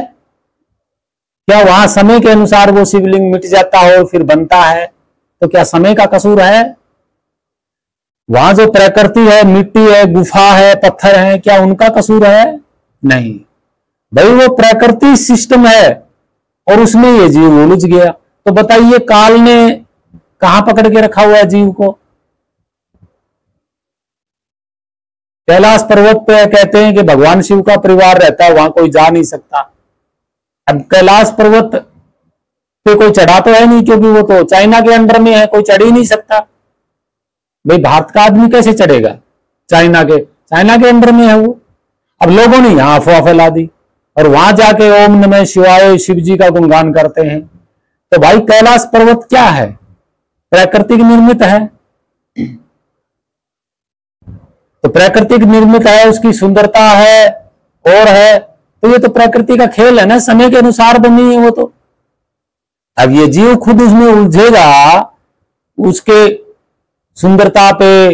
B: क्या वहां समय के अनुसार वो शिवलिंग मिट जाता हो फिर बनता है तो क्या समय का कसूर है? वहां जो प्रकृति है, मिट्टी है, गुफा है, पत्थर है, क्या उनका कसूर है? नहीं भाई, वो प्रकृति सिस्टम है और उसमें ये जीव उलझ गया। तो बताइए काल ने कहां पकड़ के रखा हुआ है जीव को? कैलाश पर्वत पे कहते हैं कि भगवान शिव का परिवार रहता है, वहां कोई जा नहीं सकता। अब कैलाश पर्वत पे कोई चढ़ा तो है नहीं, क्योंकि वो तो चाइना के अंडर में है, कोई चढ़ ही नहीं सकता। भाई भारत का आदमी कैसे चढ़ेगा? चाइना के अंडर में है वो। अब लोगों ने यहां अफवाह फैला दी और वहां जाके ओम नमः शिवाय शिव जी का गुणगान करते हैं। तो भाई कैलाश पर्वत क्या है? प्राकृतिक निर्मित है। तो प्राकृतिक निर्मित है, उसकी सुंदरता है और है, तो ये तो प्रकृति का खेल है ना, समय के अनुसार बनी है वो तो। अब ये जीव खुद उसमें उलझेगा, उसके सुंदरता पे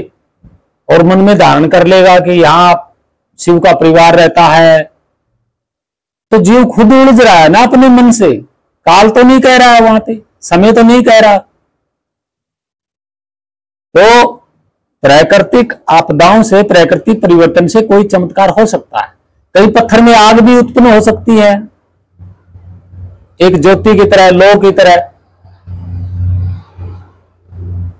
B: और मन में धारण कर लेगा कि यहां शिव का परिवार रहता है, तो जीव खुद उलझ रहा है ना अपने मन से। काल तो नहीं कह रहा है वहां पे, समय तो नहीं कह रहा। तो प्राकृतिक आपदाओं से, प्राकृतिक परिवर्तन से कोई चमत्कार हो सकता है। कई पत्थर में आग भी उत्पन्न हो सकती है, एक ज्योति की तरह, लौ की तरह।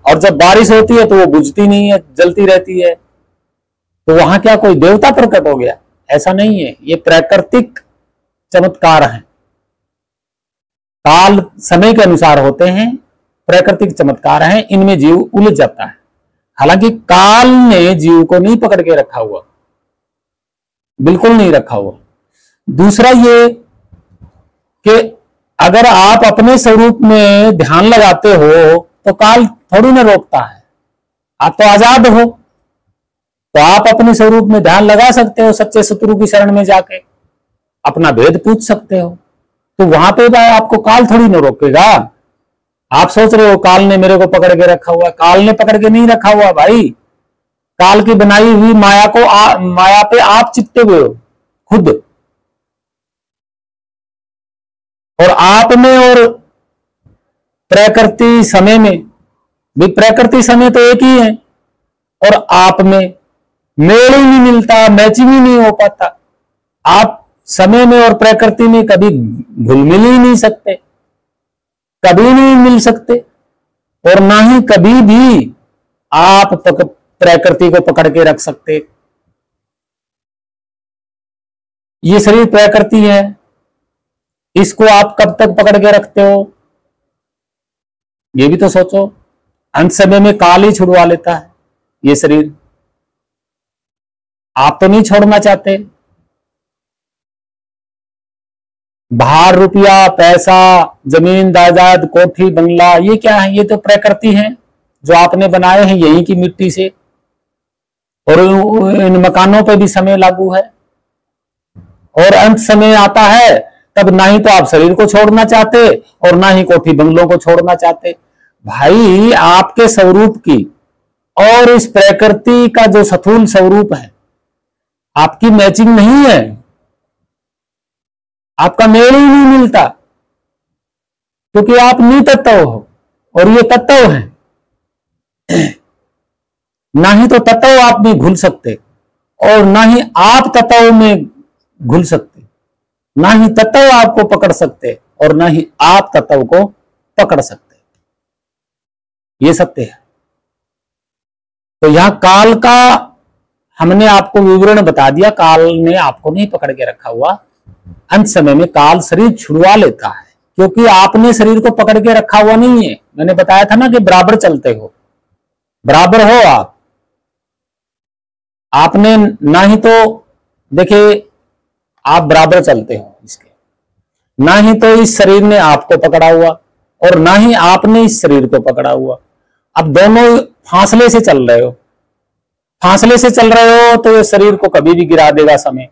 B: और जब बारिश होती है तो वो बुझती नहीं है, जलती रहती है। तो वहां क्या कोई देवता प्रकट हो गया? ऐसा नहीं है, ये प्राकृतिक चमत्कार हैं। काल समय के अनुसार होते हैं, प्राकृतिक चमत्कार हैं, इनमें जीव उलझ जाता है। हालांकि काल ने जीव को नहीं पकड़ के रखा हुआ, बिल्कुल नहीं रखा हुआ। दूसरा ये कि अगर आप अपने स्वरूप में ध्यान लगाते हो तो काल थोड़ी ना रोकता है। आप तो आजाद हो, तो आप अपने स्वरूप में ध्यान लगा सकते हो, सच्चे शत्रु की शरण में जाके अपना भेद पूछ सकते हो। तो वहां पे आपको काल थोड़ी न रोकेगा। आप सोच रहे हो काल ने मेरे को पकड़ के रखा हुआ, काल ने पकड़ के नहीं रखा हुआ भाई। काल की बनाई हुई माया को माया पे आप चिपटे हुए हो खुद, और आप में और प्रकृति समय में भी, प्रकृति समय तो एक ही है, और आप में मेल ही नहीं मिलता, मैचिंग ही नहीं हो पाता। आप समय में और प्रकृति में कभी घुल मिल ही नहीं सकते, कभी नहीं मिल सकते, और ना ही कभी भी आप प्रकृति को पकड़ के रख सकते। ये शरीर प्रकृति है, इसको आप कब तक पकड़ के रखते हो, ये भी तो सोचो। अंत समय में काल ही छुड़वा लेता है ये शरीर, आप तो नहीं छोड़ना चाहते। बाहर रुपया, पैसा, जमीन, जायदाद, कोठी, बंगला, ये क्या है? ये तो प्रकृति है जो आपने बनाए हैं यहीं की मिट्टी से, और इन मकानों पे भी समय लागू है। और अंत समय आता है तब ना ही तो आप शरीर को छोड़ना चाहते और ना ही कोठी बंगलों को छोड़ना चाहते। भाई आपके स्वरूप की और इस प्रकृति का जो स्थूल स्वरूप है, आपकी मैचिंग नहीं है, आपका मेल ही नहीं मिलता, क्योंकि आप नितत्व हो और ये तत्व है। ना ही तो तत्व आप में घुल सकते और ना ही आप तत्व में घुल सकते, ना ही तत्व आपको पकड़ सकते और ना ही आप तत्व को पकड़ सकते। ये सत्य है। तो यहां काल का हमने आपको विवरण बता दिया। काल ने आपको नहीं पकड़ के रखा हुआ। अंत समय में काल शरीर छुड़वा लेता है, क्योंकि आपने शरीर को पकड़ के रखा हुआ नहीं है। मैंने बताया था ना कि बराबर चलते हो, बराबर हो आप। आपने ना ही तो देखिए आप बराबर चलते हो इसके, ना ही तो इस शरीर ने आपको पकड़ा हुआ और ना ही आपने इस शरीर को पकड़ा हुआ। अब दोनों फासले से चल रहे हो, फासले से चल रहे हो तो ये शरीर को कभी भी गिरा देगा, समय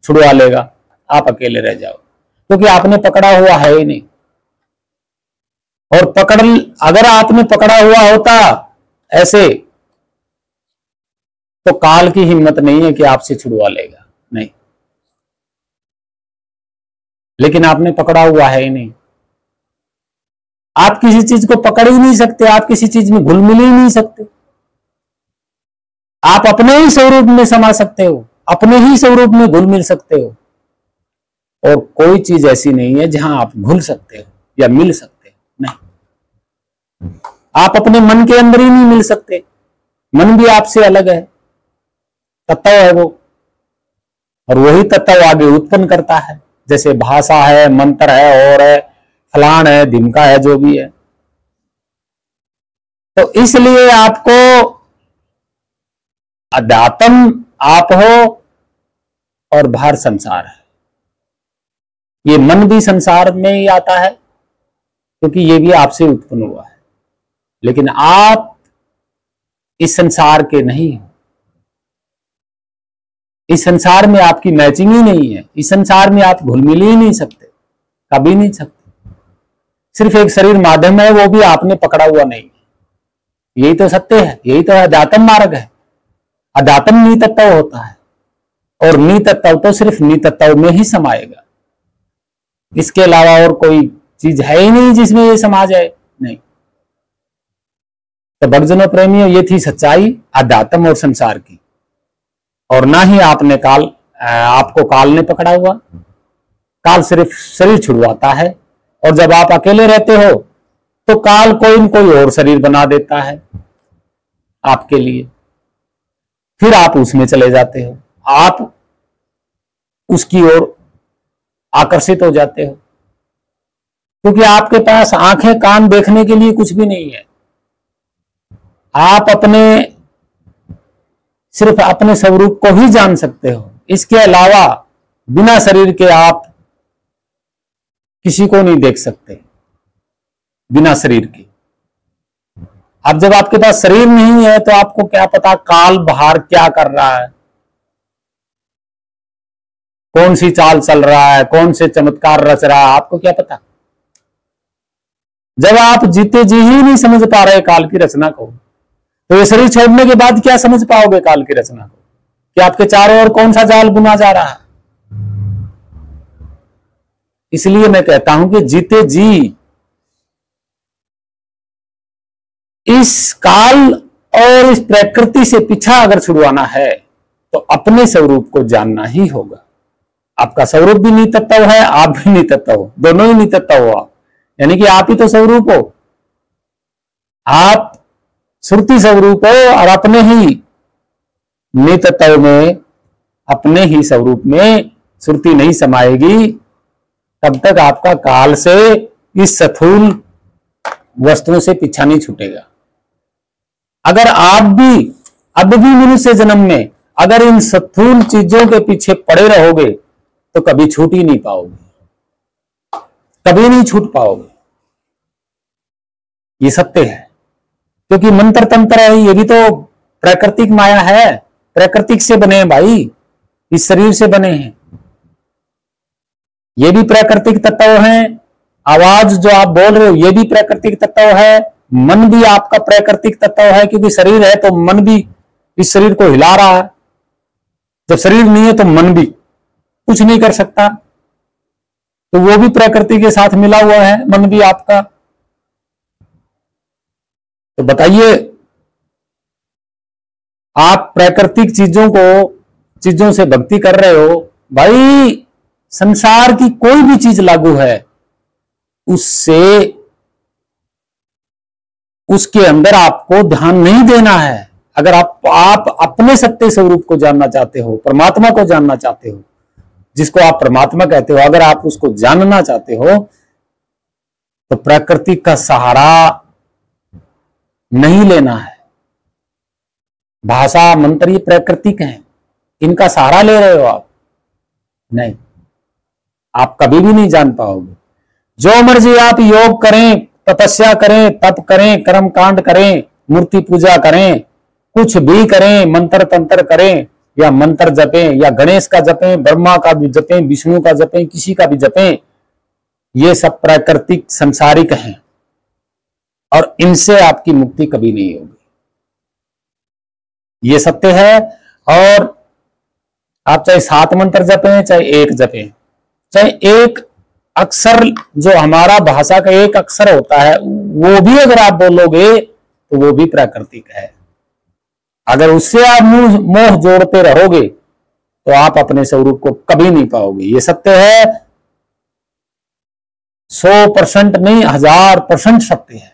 B: छुड़वा लेगा, आप अकेले रह जाओ, क्योंकि आपने पकड़ा हुआ है ही नहीं। और अगर आपने पकड़ा हुआ होता ऐसे, तो काल की हिम्मत नहीं है कि आपसे छुड़वा लेगा, नहीं। लेकिन आपने पकड़ा हुआ है ही नहीं। आप किसी चीज को पकड़ ही नहीं सकते, आप किसी चीज में घुल मिल ही नहीं सकते। आप अपने ही स्वरूप में समा सकते हो, अपने ही स्वरूप में घुल मिल सकते हो, और कोई चीज ऐसी नहीं है जहां आप घुल सकते हो या मिल सकते हो, नहीं। आप अपने मन के अंदर ही नहीं मिल सकते। मन भी आपसे अलग है, तत्व है वो, और वही तत्व आगे उत्पन्न करता है। जैसे भाषा है, मंत्र है, और है, फलान है, धिमका है, जो भी है। तो इसलिए आपको अध्यात्म आप हो और बाहर संसार है। ये मन भी संसार में ही आता है, क्योंकि ये भी आपसे उत्पन्न हुआ है, लेकिन आप इस संसार के नहीं हो। इस संसार में आपकी मैचिंग ही नहीं है, इस संसार में आप घुल मिल ही नहीं सकते, कभी नहीं सकते। सिर्फ एक शरीर माध्यम है, वो भी आपने पकड़ा हुआ नहीं। यही तो सत्य है, यही तो अध्यात्म मार्ग है। अध्यात्म नितत्व होता है, और नितत्व तो सिर्फ नितत्व में ही समाएगा। इसके अलावा और कोई चीज है ही नहीं जिसमें ये समा जाए, नहीं। तो भक्तजनों प्रेमियों, ये थी सच्चाई अध्यात्म और संसार की। और ना ही आपको काल ने पकड़ा हुआ। काल सिर्फ शरीर छुड़वाता है, और जब आप अकेले रहते हो तो काल कोई न कोई और शरीर बना देता है आपके लिए। फिर आप उसमें चले जाते हो, आप उसकी ओर आकर्षित हो जाते हो, क्योंकि आपके पास आंखें कान देखने के लिए कुछ भी नहीं है। आप सिर्फ अपने स्वरूप को ही जान सकते हो। इसके अलावा बिना शरीर के आप किसी को नहीं देख सकते, बिना शरीर के। अब जब आपके पास शरीर नहीं है तो आपको क्या पता काल बाहर क्या कर रहा है, कौन सी चाल चल रहा है, कौन से चमत्कार रच रहा है, आपको क्या पता। जब आप जीते जी ही नहीं समझ पा रहे काल की रचना को, तो ये शरीर छोड़ने के बाद क्या समझ पाओगे काल की रचना को, कि आपके चारों ओर कौन सा जाल बुना जा रहा है। इसलिए मैं कहता हूं कि जीते जी इस काल और इस प्रकृति से पीछा अगर छुड़वाना है तो अपने स्वरूप को जानना ही होगा। आपका स्वरूप भी नितत्व है, आप भी नितत्व हो, दोनों ही नितत्व हो आप, यानी कि आप ही तो स्वरूप हो। आप श्रुति स्वरूप हो और अपने ही नितत्व में, अपने ही स्वरूप में श्रुति नहीं समाएगी तब तक आपका काल से इस स्थूल वस्तुओं से पीछा नहीं छूटेगा। अगर आप भी अब भी मनुष्य जन्म में अगर इन स्थूल चीजों के पीछे पड़े रहोगे तो कभी छूट ही नहीं पाओगे, कभी नहीं छूट पाओगे। ये सत्य है, क्योंकि मंत्र तंत्र है, ये भी तो प्राकृतिक माया है, प्राकृतिक से बने हैं भाई, इस शरीर से बने हैं, ये भी प्राकृतिक तत्व हैं। आवाज जो आप बोल रहे हो ये भी प्राकृतिक तत्व है, मन भी आपका प्राकृतिक तत्व है, क्योंकि शरीर है तो मन भी इस शरीर को हिला रहा है। जब शरीर नहीं है तो मन भी कुछ नहीं कर सकता, तो वो भी प्रकृति के साथ मिला हुआ है, मन भी आपका। तो बताइए, आप प्राकृतिक चीजों से भक्ति कर रहे हो, भाई संसार की कोई भी चीज लागू है उससे उसके अंदर आपको ध्यान नहीं देना है। अगर आप अपने सत्य स्वरूप को जानना चाहते हो, परमात्मा को जानना चाहते हो, जिसको आप परमात्मा कहते हो, अगर आप उसको जानना चाहते हो तो प्रकृति का सहारा नहीं लेना है। भाषा मंत्र ये प्राकृतिक है, इनका सहारा ले रहे हो आप, नहीं, आप कभी भी नहीं जान पाओगे। जो मर्जी आप योग करें, तपस्या करें, तप करें, कर्म कांड करें, मूर्ति पूजा करें, कुछ भी करें, मंत्र तंत्र करें या मंत्र जपें या गणेश का जपें, ब्रह्मा का भी जपें, विष्णु का जपें, किसी का भी जपें, ये सब प्राकृतिक संसारिक हैं और इनसे आपकी मुक्ति कभी नहीं होगी। ये सत्य है। और आप चाहे 7 मंत्र जपें, चाहे 1 जपें, चाहे एक अक्षर जो हमारा भाषा का एक अक्षर होता है वो भी अगर आप बोलोगे तो वो भी प्राकृतिक है। अगर उससे आप मोह जोड़ते रहोगे तो आप अपने स्वरूप को कभी नहीं पाओगे। ये सत्य है, 100% नहीं 1000% सत्य है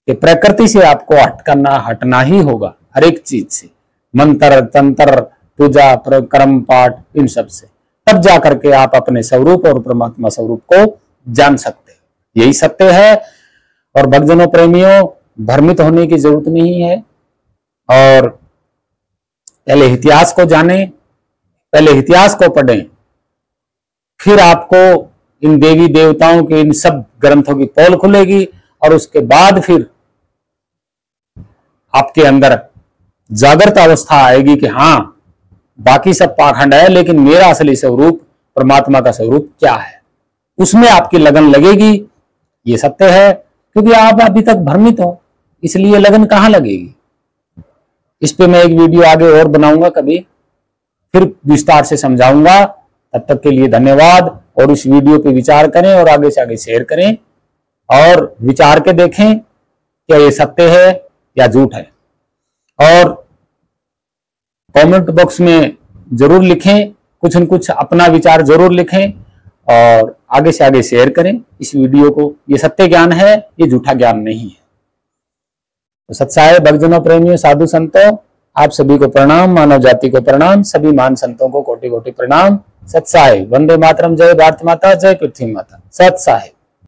B: कि प्रकृति से आपको हटना ही होगा, हर एक चीज से, मंत्र तंत्र पूजा कर्म पाठ, इन सब से, तब जाकर के आप अपने स्वरूप और परमात्मा स्वरूप को जान सकते हो। यही सत्य है। और भक्तजनों प्रेमियों, भ्रमित होने की जरूरत नहीं है। और पहले इतिहास को जानें, पहले इतिहास को पढ़ें, फिर आपको इन देवी देवताओं के इन सब ग्रंथों की पोल खुलेगी और उसके बाद फिर आपके अंदर जागृत अवस्था आएगी कि हाँ, बाकी सब पाखंड है लेकिन मेरा असली स्वरूप परमात्मा का स्वरूप क्या है, उसमें आपकी लगन लगेगी। ये सत्य है, क्योंकि आप अभी तक भ्रमित हो, इसलिए लगन कहां लगेगी। इस पे मैं एक वीडियो आगे और बनाऊंगा, कभी फिर विस्तार से समझाऊंगा। तब तक के लिए धन्यवाद। और इस वीडियो पे विचार करें और आगे से आगे शेयर करें और विचार के देखें क्या ये सत्य है या झूठ है। और कमेंट बॉक्स में जरूर लिखें, कुछ न कुछ अपना विचार जरूर लिखें और आगे से आगे शेयर करें इस वीडियो को। ये सत्य ज्ञान है, ये झूठा ज्ञान नहीं है। तो सत्साय भक्तजनों प्रेमियों साधु संतों, आप सभी को प्रणाम, मानव जाति को प्रणाम, सभी मान संतों को कोटि कोटि प्रणाम। सत्साय। वंदे मातरम। जय भारत माता, जय पृथ्वी माता। सत्साय।